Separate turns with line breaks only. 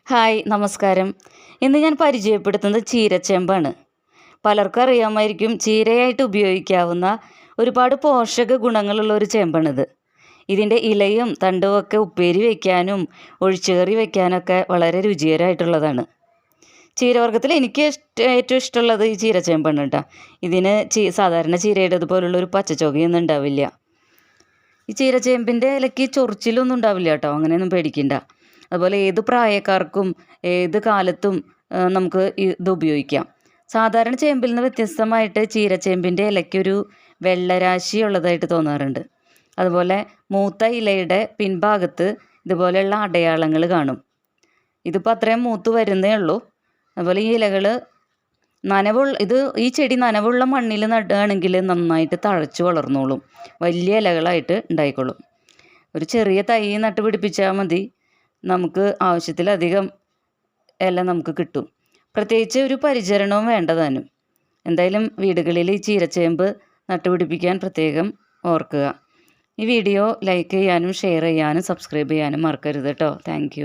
Hi നമസ്കാരം. ഇന്ന് ഞാൻ പരിചയപ്പെടുത്തുന്നത് ചീരച്ചേമ്പാണ്. പലർക്കും അറിയാമായിരിക്കും, ചീരയായിട്ട് ഉപയോഗിക്കാവുന്ന ഒരുപാട് പോഷക ഗുണങ്ങളുള്ള ഒരു ചേമ്പാണിത്. ഇതിൻ്റെ ഇലയും തണ്ടുമൊക്കെ ഉപ്പേരി വയ്ക്കാനും ഒഴിച്ചുകറി വയ്ക്കാനൊക്കെ വളരെ രുചികരമായിട്ടുള്ളതാണ്. ചീരവർഗ്ഗത്തിൽ എനിക്ക് ഏറ്റവും ഇഷ്ടമുള്ളത് ഈ ചീരച്ചേമ്പാണ് കേട്ടോ. ഇതിന് സാധാരണ ചീരയുടേതുപോലുള്ള ഒരു പച്ചച്ചൊകയൊന്നും ഉണ്ടാവില്ല. ഈ ചീരച്ചേമ്പിൻ്റെ ഇലയ്ക്ക് ചൊറിച്ചിലൊന്നും ഉണ്ടാവില്ല കേട്ടോ, അങ്ങനെയൊന്നും പേടിക്കണ്ട. അതുപോലെ ഏത് പ്രായക്കാർക്കും ഏത് കാലത്തും നമുക്ക് ഇത് ഉപയോഗിക്കാം. സാധാരണ ചേമ്പിൽ നിന്ന് വ്യത്യസ്തമായിട്ട് ചീരച്ചേമ്പിൻ്റെ ഇലയ്ക്കൊരു വെള്ളരാശി ഉള്ളതായിട്ട് തോന്നാറുണ്ട്. അതുപോലെ മൂത്ത ഇലയുടെ പിൻഭാഗത്ത് ഇതുപോലെയുള്ള അടയാളങ്ങൾ കാണും. ഇതിപ്പോൾ അത്രയും മൂത്ത് വരുന്നേ ഉള്ളൂ. അതുപോലെ ഈ ഇലകൾ ഈ ചെടി നനവുള്ള മണ്ണിൽ നടുകയാണെങ്കിൽ നന്നായിട്ട് തഴച്ചു വളർന്നോളും, വലിയ ഇലകളായിട്ട് ഉണ്ടായിക്കോളും. ഒരു ചെറിയ തൈ നട്ട് പിടിപ്പിച്ചാൽ മതി, നമുക്ക് ആവശ്യത്തിലധികം ഇല നമുക്ക് കിട്ടും. പ്രത്യേകിച്ച് ഒരു പരിചരണവും വേണ്ടതാനും. എന്തായാലും വീടുകളിൽ ഈ ചീരച്ചേമ്പ് നട്ടുപിടിപ്പിക്കാൻ പ്രത്യേകം ഓർക്കുക. ഈ വീഡിയോ ലൈക്ക് ചെയ്യാനും ഷെയർ ചെയ്യാനും സബ്സ്ക്രൈബ് ചെയ്യാനും മറക്കരുത് കേട്ടോ. താങ്ക്